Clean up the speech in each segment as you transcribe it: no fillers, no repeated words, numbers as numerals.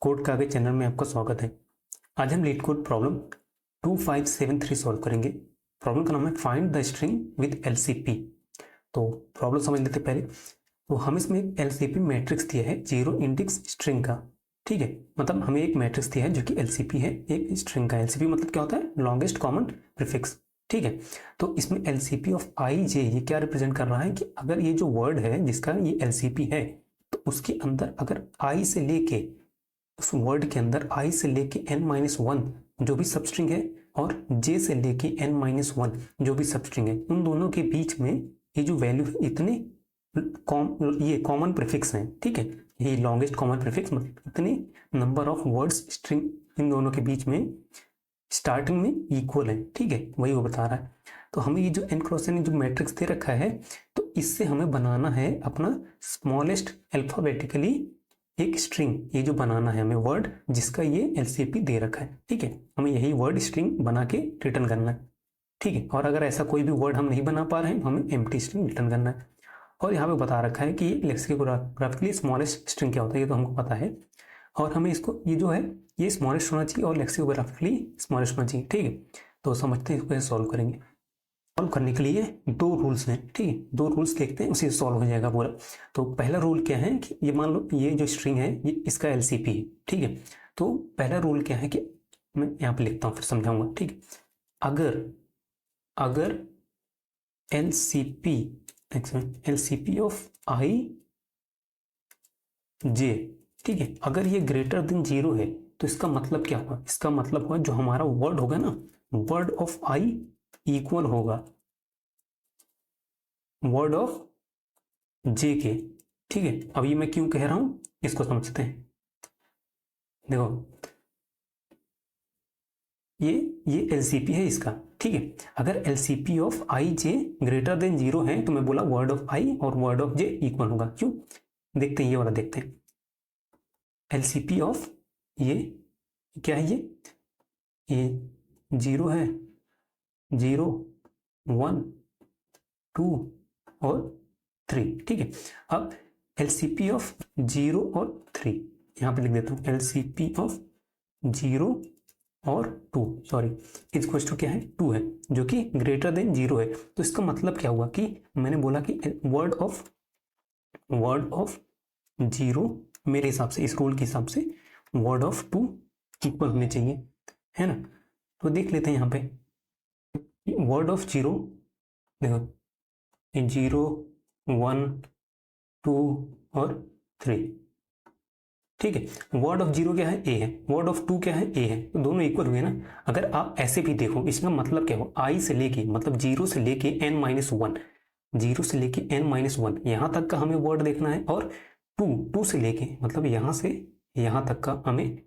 Code का आगे channel में आपका स्वागत है। आज हम लीड कोड प्रॉब्लम 2573 सॉल्व करेंगे। प्रॉब्लम का नाम है फाइंड द स्ट्रिंग विद एलसीपी। तो प्रॉब्लम समझ लेते पहले। तो हम इसमें एक एलसीपी मैट्रिक्स दिया है जीरो इंडेक्स स्ट्रिंग का। ठीक है, मतलब हमें एक मैट्रिक्स दिया है जो कि एलसीपी है एक स्ट्रिंग का। एलसीपी मतलब क्या होता है? Longest common prefix. ठीक है, तो इसमें एलसीपी ऑफ आई जे ये क्या रिप्रेजेंट कर रहा है कि अगर ये जो वर्ड है जिसका ये एलसीपी है तो उसके अंदर अगर आई से लेके उस वर्ड के अंदर i से लेके n-1 जो भी सबस्ट्रिंग है और j से लेके n-1 जो भी सबस्ट्रिंग है, उन दोनों के बीच में ये जो वैल्यू है इतने ये कॉमन प्रीफिक्स हैं। ठीक है, ये लॉन्गेस्ट कॉमन प्रीफिक्स मतलब इतने number of words string in दोनों के बीच में स्टार्टिंग में इक्वल है। ठीक है, वही वो बता रहा है। तो हमें ये जो n क्रॉस n जो मैट्रिक्स दे रखा है तो इससे हमें बनाना है अपना स्मॉलेस्ट अल्फाबेटिकली एक स्ट्रिंग। ये जो बनाना है हमें वर्ड जिसका ये एलसीपी दे रखा है। ठीक है, हमें यही वर्ड स्ट्रिंग बना के रिटर्न करना है। ठीक है, और अगर ऐसा कोई भी वर्ड हम नहीं बना पा रहे हैं तो हमें एम्प्टी स्ट्रिंग रिटर्न करना है। और यहाँ पे बता रखा है कि लेक्सिकोग्राफिकली स्मॉलेस्ट स्ट्रिंग क्या होता है, ये तो हमको पता है। और हमें इसको ये जो है ये स्मॉलेस्ट होना चाहिए और लेक्सिकोग्राफिकली स्मॉलेस्ट होना चाहिए। ठीक है, तो समझते हैं इसको सॉल्व करेंगे। सॉल्व करने के लिए दो रूल्स हैं। ठीक है, दो रूल्स देखते हैं, उसी से सॉल्व हो जाएगा पूरा। तो पहला रूल क्या है कि ये मान लो ये जो स्ट्रिंग है ये इसका एलसीपी है। ठीक है, तो पहला रूल क्या है कि मैं यहाँ पे लिखता हूँ फिर समझाऊंगा। ठीक है, अगर एलसीपी ऑफ आई जे, ठीक है, अगर ये ग्रेटर देन 0 है तो इसका मतलब क्या होगा? इसका मतलब होगा जो हमारा वर्ड होगा ना, वर्ड ऑफ आई इक्वल होगा वर्ड ऑफ जे के। ठीक है, अब ये मैं क्यों कह रहा हूं इसको समझते हैं। देखो ये एलसीपी है इसका। ठीक है, अगर LCP of I j greater than 0 है तो मैं बोला वर्ड ऑफ आई और वर्ड ऑफ जे इक्वल होगा। क्यों? देखते हैं, ये वाला देखते हैं। एलसीपी ऑफ ये क्या है? ये 0 है, 0 1 2 और 3। ठीक है, अब एलसीपी ऑफ 0 और 3 यहां पे लिख देता हूं। एलसीपी ऑफ 0 और 2 सॉरी इक्वल टू क्या है? 2 है, जो कि ग्रेटर देन 0 है। तो इसका मतलब क्या हुआ कि मैंने बोला कि वर्ड ऑफ 0 मेरे हिसाब से, इस रूल के हिसाब से वर्ड ऑफ 2 इक्वल होने चाहिए, है ना। तो देख लेते हैं यहाँ पे वर्ड ऑफ 0, देखो 0 1 2 और 3। ठीक है, वर्ड ऑफ 0 क्या है? ए है। वर्ड ऑफ 2 क्या है? ए है। तो दोनों इक्वल हुए ना। अगर आप ऐसे भी देखो इसका मतलब क्या हो, आई से लेके मतलब 0 से लेके n-1, 0 से लेके n-1 यहां तक का हमें वर्ड देखना है, और 2 से लेके मतलब यहां से यहां तक का हमें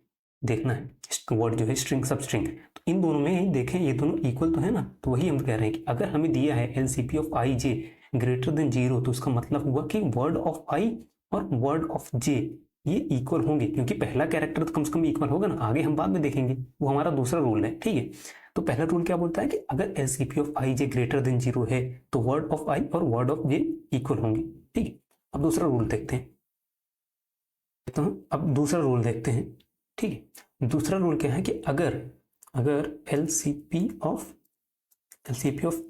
देखना है वर्ड जो है स्ट्रिंग सब स्ट्रिंग। तो इन दोनों में देखें ये दोनों इक्वल तो है ना। तो वही हम कह रहे हैं कि अगर हमें दिया है LCP of I j greater than 0 तो उसका मतलब हुआ कि वर्ड ऑफ आई और वर्ड ऑफ जे ये इक्वल होंगे, क्योंकि पहला कैरेक्टर तो कम से कम इक्वल होगा ना। आगे हम बाद में देखेंगे, वो हमारा दूसरा रूल है। ठीक है, तो पहला रूल क्या बोलता है कि अगर LCP of I j greater than 0 है तो वर्ड ऑफ आई और वर्ड ऑफ जे इक्वल होंगे। ठीक है, अब दूसरा रूल देखते हैं। तो अब दूसरा रूल देखते हैं। ठीक है, दूसरा रूल क्या है कि अगर एलसीपी ऑफ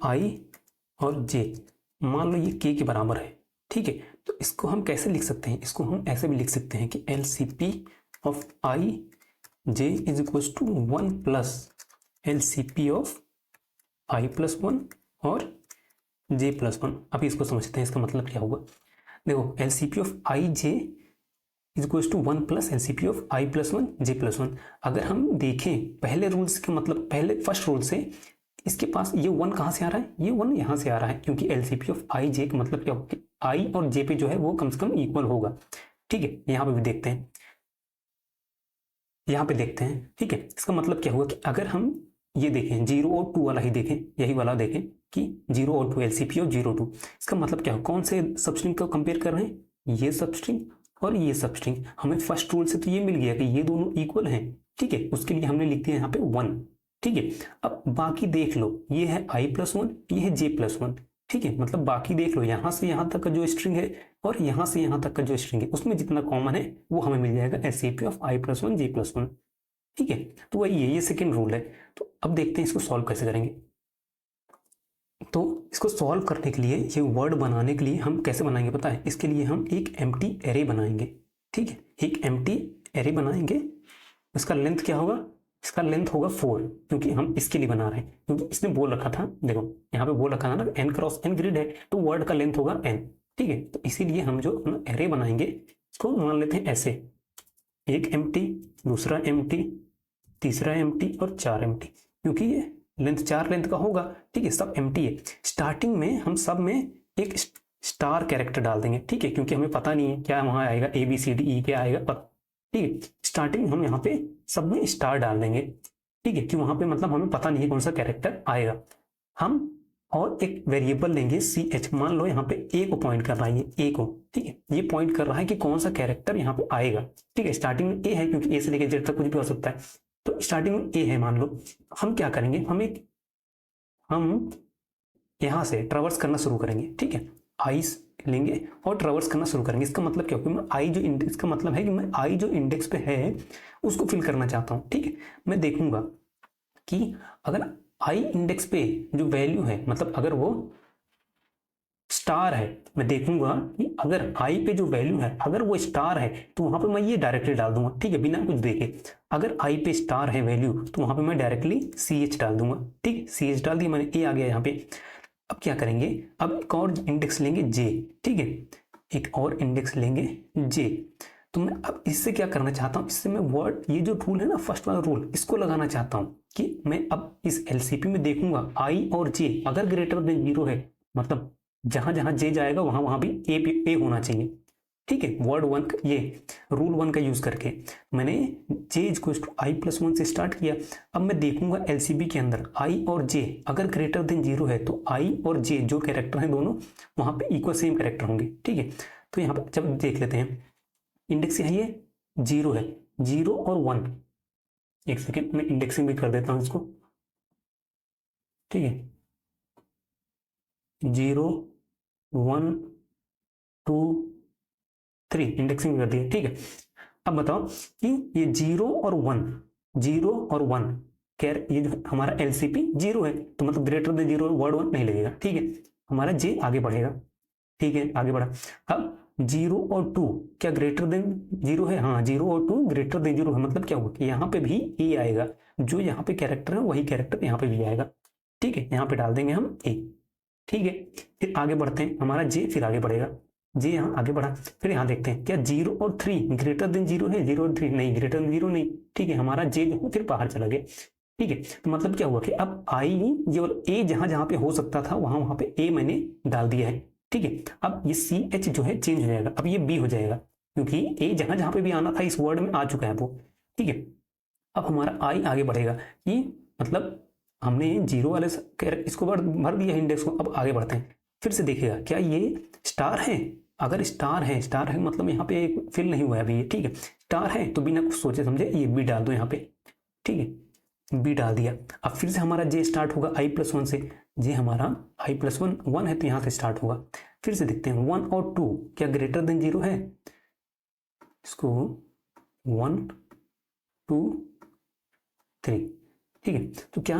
आई और जे मान लो ये के के बराबर है। ठीक है, तो इसको हम कैसे लिख सकते हैं? इसको हम ऐसे भी लिख सकते हैं कि LCP of I J is equal to 1 plus LCP of i plus 1 और जे प्लस 1। अब इसको समझते हैं, इसका मतलब क्या होगा। देखो LCP of I J is equal to 1 plus LCP of i plus 1 j plus 1। अगर हम देखें पहले रूल्स के मतलब पहले फर्स्ट रूल से, इसके पास ये 1 कहां से आ रहा है? ये 1 यहां से आ रहा है, क्योंकि एलसीपी ऑफ आई जे का मतलब क्या होगा? आई और जे पे जो है वो कम से कम इक्वल होगा। ठीक है, यहां पे भी देखते हैं, यहां पे देखते हैं। ठीक है, इसका मतलब क्या हुआ कि अगर हम ये देखें 0 और 2 वाला ही देखें, यही वाला देखें कि 0 और 2 एलसीपी और 0 2, इसका मतलब क्या हो? कौन से सबस्ट्रिंग को कंपेयर कर रहे हैं? ये सबस्ट्रिंग और ये सबस्ट्रिंग। हमें फर्स्ट रूल से तो ये मिल गया कि ये दोनों इक्वल हैं। ठीक है, उसके लिए हमने लिख दिया यहाँ पे 1। ठीक है, अब बाकी देख लो, ये है i प्लस 1, ये है j प्लस 1। ठीक है, मतलब बाकी देख लो, यहाँ से यहाँ तक का जो स्ट्रिंग है और यहाँ से यहाँ तक का जो स्ट्रिंग है उसमें जितना कॉमन है वो हमें मिल जाएगा LCP of i plus one j plus one. ठीक है, तो वही है, ये सेकेंड रूल है। तो अब देखते हैं इसको सॉल्व कैसे करेंगे। तो इसको सॉल्व करने के लिए, ये वर्ड बनाने के लिए हम कैसे बनाएंगे पता है? इसके लिए हम एक एम्प्टी एरे बनाएंगे। ठीक है, एक एम्प्टी एरे बनाएंगे। इसका लेंथ क्या होगा? इसका लेंथ होगा 4, क्योंकि हम इसके लिए बना रहे हैं, क्योंकि इसने बोल रखा था, देखो यहाँ पे बोल रखा था ना n क्रॉस n ग्रिड है, तो वर्ड का लेंथ होगा n। ठीक है, तो इसीलिए हम जो अपना एरे बनाएंगे इसको मान लेते हैं ऐसे, एक एम्प्टी, दूसरा एम्प्टी, तीसरा एम्प्टी और 4 एम्प्टी, क्योंकि ये लेंथ 4 लेंथ का होगा। ठीक है, सब एम्प्टी है। स्टार्टिंग में हम सब में एक स्टार कैरेक्टर डाल देंगे। ठीक है, क्योंकि हमें पता नहीं है क्या वहां आएगा, ABCDE क्या आएगा। ठीक है, स्टार्टिंग हम यहाँ पे सब में स्टार डाल देंगे। ठीक है, कि वहां पे मतलब हमें पता नहीं है कौन सा कैरेक्टर आएगा। हम और एक वेरिएबल लेंगे CH, मान लो यहाँ पे A को पॉइंट कर रहा है, ये A को। ठीक है, ये पॉइंट कर रहा है कि कौन सा कैरेक्टर यहाँ पे आएगा। ठीक है, स्टार्टिंग में A है, क्योंकि A से लेकर Z तक कुछ भी हो सकता है, तो स्टार्टिंग में A है मान लो। हम क्या करेंगे, हम यहां से ट्रेवर्स करना शुरू करेंगे। ठीक है, आई लेंगे और ट्रेवर्स करना शुरू करेंगे। इसका मतलब क्या होगा, मैं आई जो इंडेक्स का मतलब है कि मैं आई जो इंडेक्स पे है उसको फिल करना चाहता हूं। ठीक है, मैं देखूंगा कि अगर आई इंडेक्स पे जो वैल्यू है, मतलब अगर वो स्टार है, मैं देखूंगा कि अगर आई पे जो वैल्यू है अगर वो स्टार है तो वहां पे मैं ये डायरेक्टली डाल दूंगा। ठीक है, बिना कुछ देखे। अगर आई पे स्टार है वैल्यू तो वहां पे मैं डायरेक्टली CH डाल दूंगा। ठीक है, CH डाल दिया मैंने, ए आ गया यहाँ पे। अब क्या करेंगे, अब एक और इंडेक्स लेंगे J। ठीक है, एक और इंडेक्स लेंगे J। तो मैं अब इससे क्या करना चाहता हूं, इससे मैं वर्ड, ये जो रूल है ना फर्स्ट वाला रूल, इसको लगाना चाहता हूं कि मैं अब इस एलसीपी में देखूंगा I और J अगर ग्रेटर देन 0 है, मतलब जहां जहां J जाएगा वहां वहां भी ए होना चाहिए। ठीक है, वर्ड 1 ये रूल 1 का यूज करके मैंने J equals to I plus 1 से स्टार्ट किया। अब मैं देखूंगा एलसीबी के अंदर I और J अगर ग्रेटर देन 0 है तो I और J जो कैरेक्टर हैं दोनों वहां पे इक्वल सेम कैरेक्टर होंगे। ठीक है, तो यहाँ पे जब देख लेते हैं, इंडेक्स यही है, 0 है, 0 और 1। एक सेकेंड मैं इंडेक्सिंग भी कर देता हूं इसको। ठीक है, 0 1 2 3 इंडेक्सिंग कर दिया। ठीक है, अब बताओ कि ये 0 और 1, 0 और 1 कैर, ये जो हमारा एलसीपी 0 है तो मतलब ग्रेटर देन 0 वर्ड 1 नहीं लगेगा। ठीक है, हमारा J आगे बढ़ेगा। ठीक है, आगे बढ़ा। अब 0 और 2 क्या ग्रेटर देन 0 है? हाँ, 0 और 2 ग्रेटर देन 0 है, मतलब क्या होगा कि यहाँ पे भी A आएगा, जो यहाँ पे कैरेक्टर है वही कैरेक्टर यहाँ पे भी आएगा। ठीक है, यहाँ पे डाल देंगे हम A। ठीक है, फिर आगे बढ़ते हैं, हमारा J फिर आगे बढ़ेगा, J यहाँ आगे बढ़ा। फिर यहाँ देखते हैं क्या 0 और 3 ग्रेटर देन 0 है? 0 और 3 नहीं, ग्रेटर देन 0 नहीं। ठीक है, हमारा J जो है फिर बाहर चला गया। ठीक है, तो मतलब क्या हुआ कि अब आई ये और ए जहां जहां पे हो सकता था वहां वहां पे ए मैंने डाल दिया है। ठीक है, अब ये CH जो है चेंज हो जाएगा, अब ये B हो जाएगा, क्योंकि ए जहां जहां पे भी आना था इस वर्ड में आ चुका है वो। ठीक है, अब हमारा आई आगे बढ़ेगा, कि मतलब हमने 0 वाले इसको भर दिया इंडेक्स को। अब आगे बढ़ते हैं, फिर से देखिएगा क्या ये स्टार है? अगर स्टार है, स्टार है मतलब यहाँ पे फिल नहीं हुआ है अभी ये। ठीक है, स्टार है तो बिना कुछ सोचे समझे ये B डाल दो यहाँ पे। ठीक है, B डाल दिया। अब फिर से हमारा J स्टार्ट होगा I प्लस 1 से। J हमारा I प्लस 1 1 है तो यहाँ से स्टार्ट होगा। फिर से देखते हैं 1 और 2 क्या ग्रेटर देन 0 है? इसको 1 2 3। ठीक है, तो क्या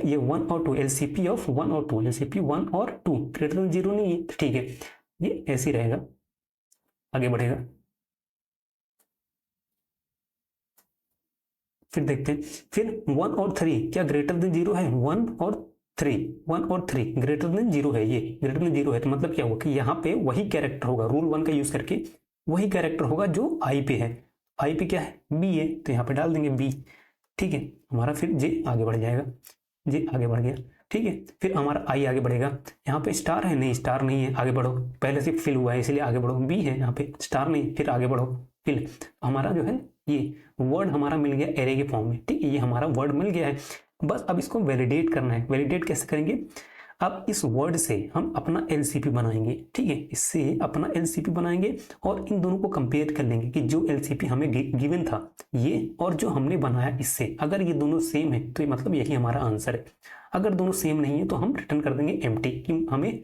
ये 1 और 2 एलसीपी ऑफ 1 और 2, एलसीपी 1 और 2 ग्रेटर देन 0 नहीं है। ठीक है, ये ऐसे ही रहेगा, आगे बढ़ेगा। फिर देखते हैं, फिर 1 और 3 क्या ग्रेटर देन 0 है? 1 और 3, 1 और 3 ग्रेटर देन 0 है, ये ग्रेटर देन 0 है तो मतलब क्या होगा कि यहाँ पे वही कैरेक्टर होगा, रूल 1 का यूज करके वही कैरेक्टर होगा जो आई पे है। आई पे क्या है? B है, तो यहाँ पे डाल देंगे B। ठीक है, हमारा फिर J आगे बढ़ जाएगा, J आगे बढ़ गया। ठीक है, फिर हमारा I आगे बढ़ेगा। यहाँ पे स्टार है? नहीं, स्टार नहीं है, आगे बढ़ो, पहले से फिल हुआ है इसलिए आगे बढ़ो। B है यहाँ पे, स्टार नहीं, फिर आगे बढ़ो फिल। हमारा जो है ये वर्ड हमारा मिल गया एरे के फॉर्म में। ठीक है, ये हमारा वर्ड मिल गया है, बस अब इसको वैलिडेट करना है। वैलिडेट कैसे करेंगे? अब इस वर्ड से हम अपना एलसीपी बनाएंगे। ठीक है, इससे अपना एलसीपी बनाएंगे और इन दोनों को कंपेयर कर लेंगे कि जो एलसीपी हमें गिवन था ये और जो हमने बनाया इससे, अगर ये दोनों सेम है तो ये मतलब यही हमारा आंसर है। अगर दोनों सेम नहीं है तो हम रिटर्न कर देंगे एम्प्टी, कि हमें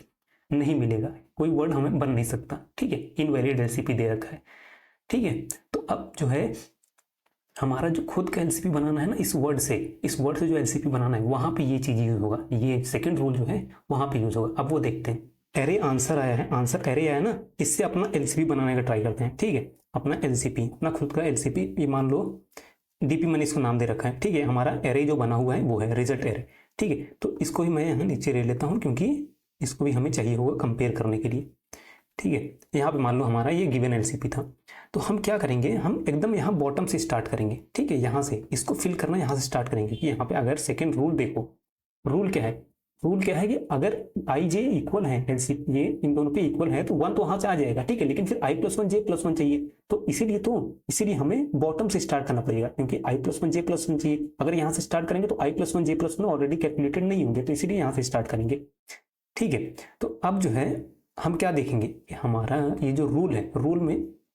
नहीं मिलेगा, कोई वर्ड हमें बन नहीं सकता, ठीक है, इनवैलिड एलसीपी दे रखा है, ठीक है। तो अब जो है हमारा जो खुद का एलसीपी बनाना है ना, इस वर्ड से जो एलसीपी बनाना है वहां पे ये चीज यूज होगा, ये सेकंड रूल जो है वहां पे यूज होगा। अब वो देखते हैं, एरे आंसर आया है, आंसर एरे आया ना, इससे अपना एलसीपी बनाने का ट्राई करते हैं, ठीक है। अपना एलसीपी, अपना खुद का एलसीपी, ये मान लो डीपी मैंने इसको नाम दे रखा है, ठीक है। हमारा एरे जो बना हुआ है वो है रिजल्ट एरे, ठीक है। तो इसको भी मैं यहाँ नीचे ले लेता हूँ क्योंकि इसको भी हमें चाहिए होगा कंपेयर करने के लिए, ठीक है। यहाँ पे मान लो हमारा ये गिवन एलसीपी था, तो हम क्या करेंगे, हम एकदम यहाँ बॉटम से स्टार्ट करेंगे, ठीक है। यहाँ से इसको फिल करना यहाँ से स्टार्ट करेंगे कि यहाँ पे अगर सेकेंड रूल देखो, रूल क्या है, रूल क्या है कि अगर आई जे इक्वल है, एलसीपी ये इन दोनों पे इक्वल है तो वन तो वहां से आ जाएगा, ठीक है। लेकिन फिर आई plus one j plus one चाहिए, तो इसीलिए हमें बॉटम से स्टार्ट करना पड़ेगा, क्योंकि आई plus one j plus one चाहिए। अगर यहाँ से स्टार्ट करेंगे तो आई plus one j plus one already calculated नहीं होंगे, तो इसीलिए यहाँ से स्टार्ट करेंगे, ठीक है। तो अब जो है हम क्या देखेंगे कि हमारा ये जो रूल है,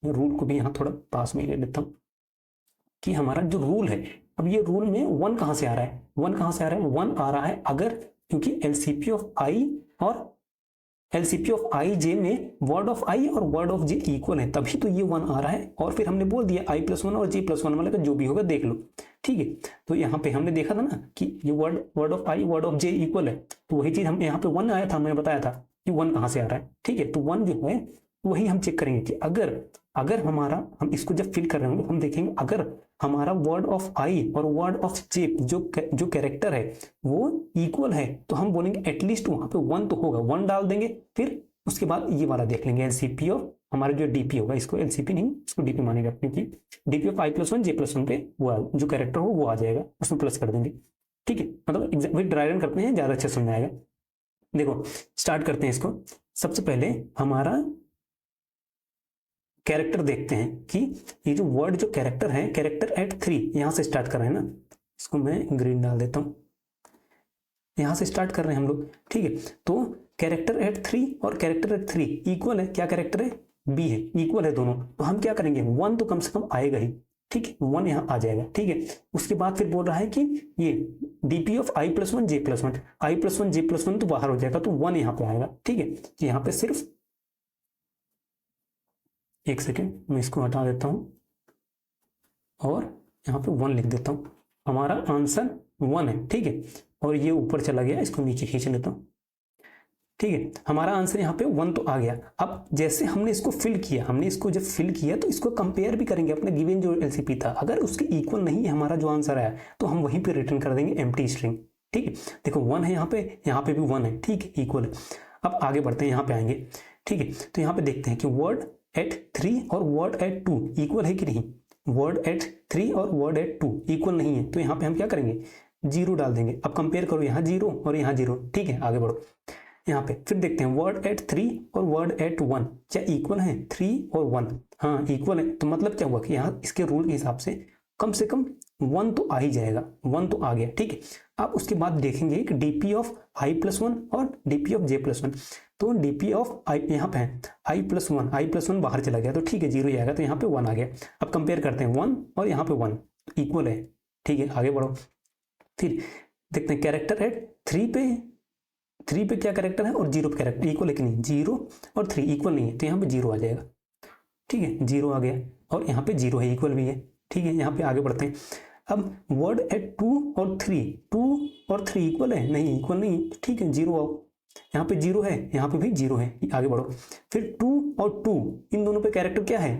रूल को भी यहाँ थोड़ा पास में ले लेता हूँ कि हमारा जो रूल है, अब ये रूल में वन कहाँ से आ रहा है, वन आ रहा है अगर, क्योंकि एलसीपी ऑफ आई और एलसीपी ऑफ आई जे में वर्ड ऑफ आई और वर्ड ऑफ जे इक्वल है, तभी तो ये वन आ रहा है। और फिर हमने बोल दिया आई प्लस वन और जे प्लस वन वाले का जो भी होगा देख लो, ठीक है। तो यहाँ पे हमने देखा था ना कि ये word of I word of J equal है, तो वही चीज हम यहाँ पे वन आया था, मैंने बताया था कि वन कहाँ से आ रहा है, ठीक है। तो वन जो है वही हम चेक करेंगे कि अगर हमारा, हम इसको जब फिल कर रहे होंगे हम देखेंगे अगर हमारा वर्ड ऑफ आई और वर्ड ऑफ जे जो कैरेक्टर है वो इक्वल है, तो हम बोलेंगे एटलीस्ट वहां पे वन तो होगा, वन डाल देंगे। फिर उसके बाद ये वाला देख लेंगे एलसीपी ऑफ हमारा जो डीपी होगा, इसको एलसीपी नहीं इसको डीपी मानेगा, क्योंकि DP of i plus one j plus one पे वो जो कैरेक्टर हो वो आ जाएगा, उसमें प्लस कर देंगे, ठीक है। मतलब वही ड्राई रन करते हैं, ज्यादा अच्छा समझ आएगा। देखो स्टार्ट करते हैं इसको। सबसे पहले हमारा कैरेक्टर देखते हैं कि ये जो वर्ड जो कैरेक्टर है, कैरेक्टर एट 3 यहां से स्टार्ट कर रहे हैं ना, इसको मैं ग्रीन डाल देता हूं, यहां से स्टार्ट कर रहे हैं हम लोग, ठीक है। तो कैरेक्टर एट 3 और कैरेक्टर एट 3 इक्वल है, क्या कैरेक्टर है, बी है, इक्वल है दोनों। तो हम क्या करेंगे, वन तो कम से कम आएगा ही, ठीक है, वन यहां आ जाएगा, ठीक है। उसके बाद फिर बोल रहा है कि ये DP of i plus one j plus one, I plus one j plus one तो बाहर हो जाएगा, तो वन यहां पे आएगा, ठीक है। यहाँ पे सिर्फ एक सेकेंड मैं इसको हटा देता हूं और यहाँ पे वन लिख देता हूं, हमारा आंसर वन है, ठीक है। और ये ऊपर चला गया, इसको नीचे खींच लेता हूं, ठीक है। हमारा आंसर यहाँ पे वन तो आ गया। अब जैसे हमने इसको फिल किया, जब फिल किया तो इसको कंपेयर भी करेंगे अपने गिवन जो एलसीपी था, अगर उसके इक्वल नहीं है हमारा जो आंसर आया तो हम वहीं पे रिटर्न कर देंगे एम्प्टी स्ट्रिंग, ठीक है। देखो वन है यहाँ पे भी वन है, ठीक है, इक्वल है। अब आगे बढ़ते हैं, यहाँ पे आएंगे, ठीक है। तो यहाँ पे देखते हैं कि वर्ड एट 3 और वर्ड एट 2 इक्वल है कि नहीं। वर्ड एट 3 और वर्ड एट 2 इक्वल नहीं है, तो यहाँ पे हम क्या करेंगे, जीरो डाल देंगे। अब कंपेयर करो, यहाँ जीरो और यहाँ जीरो, ठीक है। आगे बढ़ो, यहाँ पे फिर देखते हैं वर्ड एट 3 और वर्ड एट 1 क्या इक्वल है, 3 और 1, हाँ इक्वल है। तो मतलब क्या हुआ कि यहाँ इसके रूल के हिसाब से कम वन तो आ ही जाएगा, वन तो आ गया, ठीक है। अब उसके बाद देखेंगे कि DP of i plus one और DP of j plus one. तो डीपी ऑफ आई यहाँ पे है आई प्लस वन बाहर चला गया, तो ठीक है जीरो आएगा, तो यहाँ पे वन आ गया। अब कंपेयर करते हैं वन और यहाँ पे वन इक्वल है, ठीक है। आगे बढ़ो, फिर देखते हैं कैरेक्टर एट 3 पे क्या कैरेक्टर है और जीरो पे कैरेक्टर इक्वल है कि नहीं, जीरो और 3 इक्वल नहीं है, तो यहाँ पे जीरो आ जाएगा, ठीक है, जीरो आ गया। और यहाँ पे जीरो है, इक्वल भी है, ठीक है। यहाँ पे आगे बढ़ते हैं। अब वर्ड एट 2 और 3 इक्वल है, नहीं इक्वल नहीं, ठीक है, जीरो आओ, यहाँ पे जीरो है, यहाँ पे भी जीरो है, आगे बढ़ो। फिर 2 और 2 इन दोनों पे कैरेक्टर क्या है,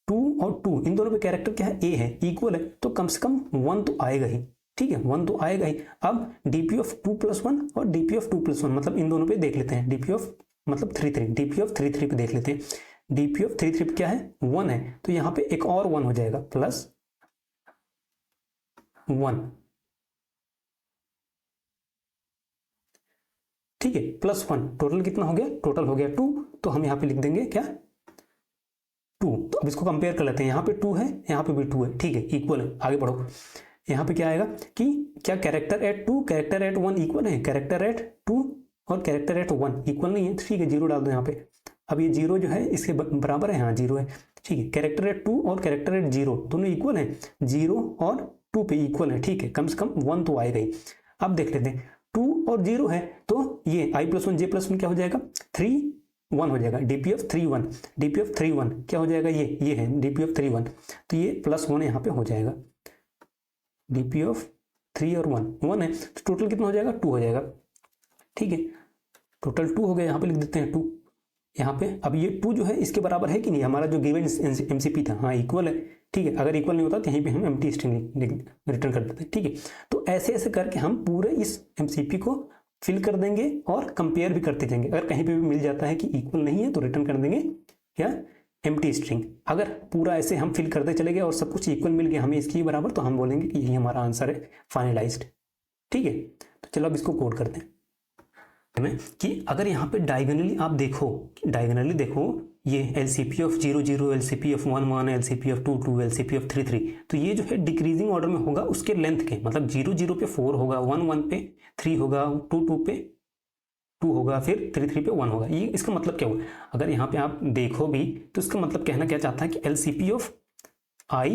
2 और 2 इन दोनों पे कैरेक्टर क्या है, ए है, इक्वल है, तो कम से कम वन तो आएगा ही, ठीक है, वन तो आएगा ही। अब डीपी ऑफ 2 प्लस 1 और डीपी ऑफ 2 प्लस 1 मतलब इन दोनों पे देख लेते हैं, डीपी ऑफ मतलब 3 डीपी ऑफ 3 पे देख लेते हैं। डीपी ऑफ 3 पे क्या है, वन है, तो यहाँ पे एक और वन हो जाएगा, प्लस 1, ठीक है, प्लस 1, टोटल कितना हो गया, टोटल हो गया 2, तो हम यहाँ पे लिख देंगे क्या 2। तो अब इसको कंपेयर कर लेते हैं, यहाँ पे 2 है, यहाँ पे भी 2 है, ठीक है, इक्वल है। आगे बढ़ो, यहाँ पे क्या आएगा कि क्या character eight 2 character eight 1 equal है, कैरेक्टर एट 2 और कैरेक्टर एट 1 इक्वल नहीं है, ठीक है, जीरो डाल दो यहाँ पे। अब ये जीरो जो है इसके बराबर है, हाँ जीरो है। ठीक है। कैरेक्टर एट 2 और कैरेक्टर एट 0 दोनों इक्वल हैं, 0 और 2 पे इक्वल है, ठीक है, कम से कम 1 तो आएगा ही। अब देख लेते हैं 2 और 0 है तो ये i + 1 j + 1 क्या हो जाएगा, 3 1 हो जाएगा, dp ऑफ 3 1, dp ऑफ 3 1 क्या हो जाएगा, ये है dp ऑफ 3 1, तो ये +1 यहाँ पे हो जाएगा, dp ऑफ 3 और 1 है तो टोटल कितना हो जाएगा, 2 हो जाएगा, ठीक है, टोटल 2 हो गया, यहाँ पे लिख देते हैं 2 यहाँ पे। अब ये 2 जो है इसके बराबर है कि नहीं, हमारा जो गिवन एमसीपी था, हाँ इक्वल है, ठीक है, अगर इक्वल नहीं होता तो यहीं पे हम एम्प्टी स्ट्रिंग रिटर्न कर देते हैं, ठीक है। तो ऐसे ऐसे करके हम पूरे इस एमसीपी को फिल कर देंगे और कंपेयर भी करते जाएंगे। अगर कहीं पे भी मिल जाता है कि इक्वल नहीं है तो रिटर्न कर देंगे क्या, एम्प्टी स्ट्रिंग। अगर पूरा ऐसे हम फिल करते चले गए और सब कुछ इक्वल मिल गया हमें इसकी बराबर, तो हम बोलेंगे कि यही हमारा आंसर है फाइनलाइज्ड, ठीक है। तो चलो अब इसको कोड करते हैं कि अगर यहाँ पे डायगोनली आप देखो, डायगोनली देखो ये LCP of 0 0, LCP of 1 1, LCP of 2 2, LCP of 3 3, तो ये जो है डिक्रीजिंग ऑर्डर में होगा उसके लेंथ के, मतलब 0 0 पे 4 होगा, 1 1 पे 3 होगा, 2 2 पे 2 होगा, फिर 3 3 पे 1 होगा। ये इसका मतलब क्या हुआ, अगर यहाँ पे आप देखो भी तो इसका मतलब कहना क्या चाहता है कि LCP ऑफ I,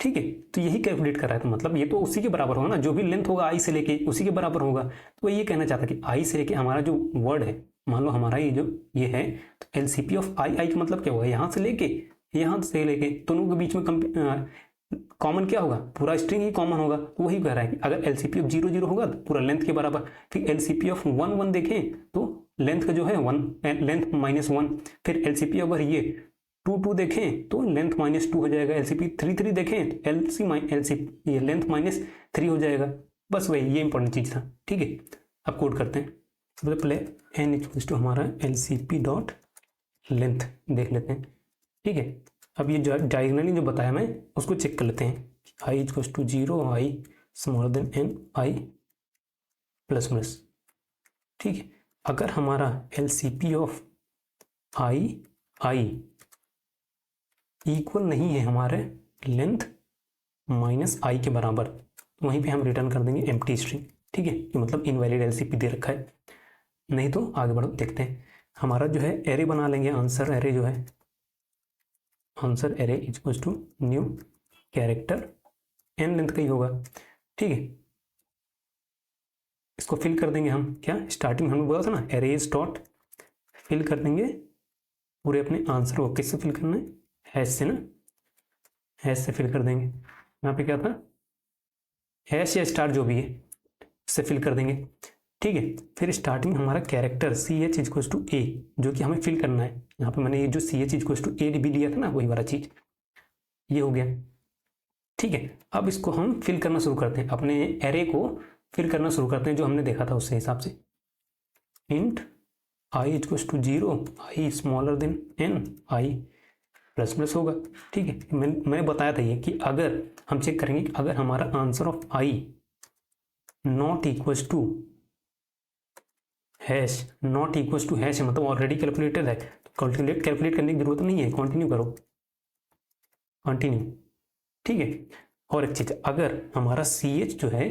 ठीक है, तो यही कैलकुलेट कर रहा है, तो मतलब ये तो उसी के बराबर होगा ना, जो भी लेंथ होगा आई से लेके उसी के बराबर होगा। तो ये कहना चाहता है कि आई से लेके हमारा जो वर्ड है, मान लो हमारा ये जो ये है, तो LCP ऑफ आई का मतलब क्या होगा, यहाँ से लेके दोनों के बीच में कॉमन क्या होगा, पूरा स्ट्रिंग ही कॉमन होगा। वही कह रहा है कि अगर LCP ऑफ 0 0 होगा तो पूरा लेंथ के बराबर, फिर LCP ऑफ 1 1 देखें तो लेंथ का जो है 1, लेंथ -1, फिर LCP अगर ये 2 2 देखें तो लेंथ -2 हो जाएगा, LCP 3 3 देखें तो LCP ये लेंथ -3 हो जाएगा। बस वही ये इंपॉर्टेंट चीज था, ठीक है। अब कोड करते हैं, सबसे पहले n इक्वल्स टू हमारा LCP डॉट लेंथ देख लेते हैं, ठीक है। अब ये जो डायगोनली जो बताया मैं उसको चेक कर लेते हैं, i equals to 0, i smaller than n, i +, ठीक है। अगर हमारा LCP ऑफ i इक्वल नहीं है हमारे लेंथ -i के बराबर, तो वहीं पे हम रिटर्न कर देंगे एम्प्टी स्ट्रिंग, ठीक है, कि मतलब इनवैलिड LCP दे रखा है। नहीं तो आगे बढ़ो, देखते हैं हमारा जो है एरे बना लेंगे, आंसर एरे जो है, answer array equals to new character n length का ही होगा, ठीक है। इसको फिल कर देंगे हम, क्या स्टार्टिंग हमने बोला था ना, एरेज डॉट फिल कर देंगे पूरे अपने आंसर को। किससे फिल करना है, हैश से ना, हैश से फिल कर देंगे। यहाँ पे क्या था, हैश या स्टार जो भी है इससे फिल कर देंगे, ठीक है। फिर स्टार्टिंग हमारा character CH equals to A जो कि हमें फिल करना है। यहाँ पे मैंने ये जो CH इक्वल्स टू A भी लिया था ना, वही वाला चीज ये हो गया, ठीक है। अब इसको हम फिल करना शुरू करते हैं, अपने एरे को फिल करना शुरू करते हैं जो हमने देखा था उससे हिसाब से। Int i equals to 0, i smaller than n, i ++ होगा, ठीक है। मैंने बताया था ये कि अगर हम चेक करेंगे कि अगर हमारा answer of i not equals to hash, not equals to hash मतलब ऑलरेडी कैलकुलेटेड है, तो कैलकुलेट करने की जरूरत नहीं है, कंटिन्यू करो, कंटिन्यू, ठीक है। और एक चीज, अगर हमारा CH जो है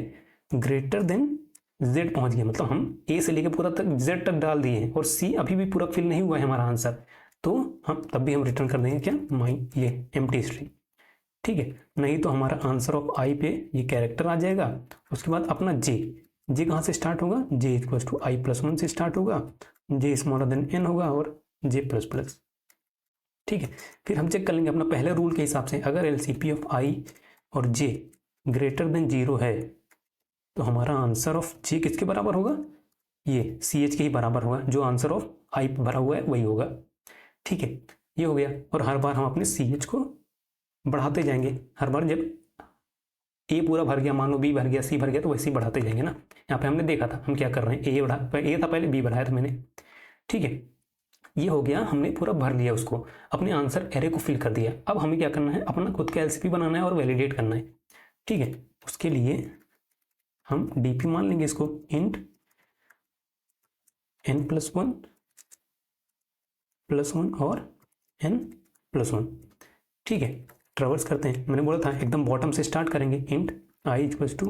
ग्रेटर देन Z पहुंच गया, मतलब हम A से लेकर पूरा तक Z तक डाल दिए हैं और C अभी भी पूरा फिल नहीं हुआ है हमारा आंसर, तो हम तब भी हम रिटर्न कर देंगे क्या, ये एम्प्टी स्ट्रिंग, ठीक है। नहीं तो हमारा आंसर ऑफ I पे ये कैरेक्टर आ जाएगा, उसके बाद अपना J कहाँ से स्टार्ट होगा, J इक्वल्स टू i +1 से स्टार्ट होगा, J स्मॉलर देन n होगा और J++, ठीक है। फिर हम चेक कर लेंगे अपना पहले रूल के हिसाब से, अगर LCP ऑफ I और J ग्रेटर देन 0 है तो हमारा आंसर ऑफ J किसके बराबर होगा, ये CH के ही बराबर होगा, जो आंसर ऑफ I भरा हुआ है वही होगा, ठीक है। ये हो गया, और हर बार हम अपने CH को बढ़ाते जाएंगे, हर बार जब A पूरा भर गया, मान लो B भर गया, C भर गया, तो वैसे ही बढ़ाते जाएंगे ना। यहाँ पे हमने देखा था हम क्या कर रहे हैं, A था पहले, B बढ़ाया था मैंने, ठीक है। ये हो गया, हमने पूरा भर लिया उसको, अपने आंसर एरे को फिल कर दिया। अब हमें क्या करना है, अपना खुद का LCP बनाना है और वैलिडेट करना है, ठीक है। उसके लिए हम DP मान लेंगे इसको, इंट n+1 और n+1, ठीक है। ट्रेवर्स करते हैं, मैंने बोला था एकदम बॉटम से स्टार्ट करेंगे, int i equals to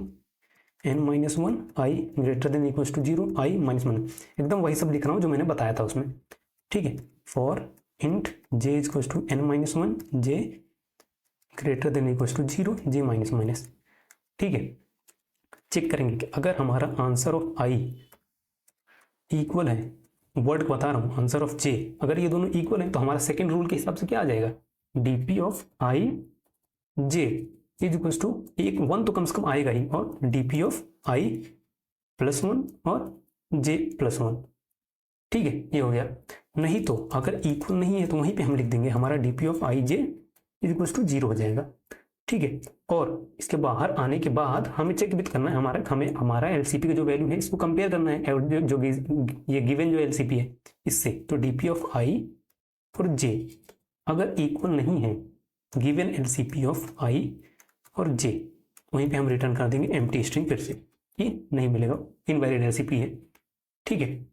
n-1, i greater than equals to 0, i -1, एकदम वही सब लिख रहा हूँ जो मैंने बताया था उसमें, ठीक है। For int J is equal to n-1, J greater than equal to 0, J minus minus. ठीक है, चेक करेंगे कि अगर हमारा आंसर ऑफ आई इक्वल है, वर्ड को बता रहा हूँ, आंसर ऑफ जे अगर ये दोनों इक्वल है तो हमारा सेकेंड रूल के हिसाब से क्या आ जाएगा, DP of I J is equal to, एक वन तो कम से कम आएगा ही, और डीपी ऑफ आई +1 और जे +1। ठीक है, ये हो गया। नहीं तो अगर इक्वल नहीं है तो वहीं पे हम लिख देंगे हमारा DP of I J is equal to 0 हो जाएगा। ठीक है, और इसके बाहर आने के बाद हमें चेक भी करना है, हमारा एलसीपी का जो वैल्यू है इसको कंपेयर करना है जो ये गिवन जो एलसीपी है इससे। तो डीपी ऑफ आई और जे अगर इक्वल नहीं है गिवन एलसीपी ऑफ आई और जे, वहीं पे हम रिटर्न कर देंगे एम्प्टी स्ट्रिंग, फिर से ये नहीं मिलेगा, इनवैलिड एलसीपी है। ठीक है,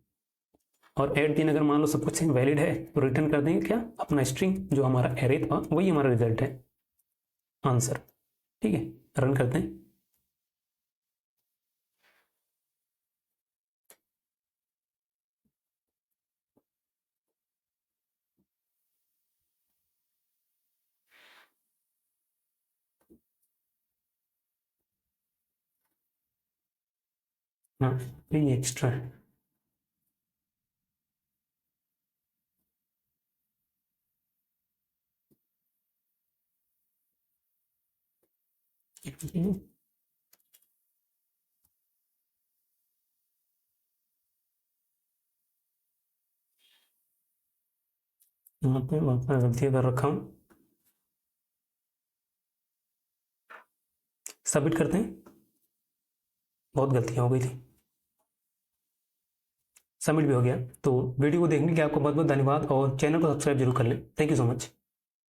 और एट दिन अगर मान लो सब कुछ वैलिड है तो रिटर्न कर देंगे क्या, अपना स्ट्रिंग जो हमारा एरे था वही हमारा रिजल्ट है, आंसर। ठीक है, रन करते हैं। हाँ, ये एक्स्ट्रा है। यहाँ पे गलती कर रखा हूँ, सबमिट करते हैं। बहुत गलतियाँ हो गई थी, सबमिट भी हो गया। तो वीडियो को देखने के लिए आपको बहुत बहुत धन्यवाद, और चैनल को सब्सक्राइब जरूर कर लें। Thank you so much.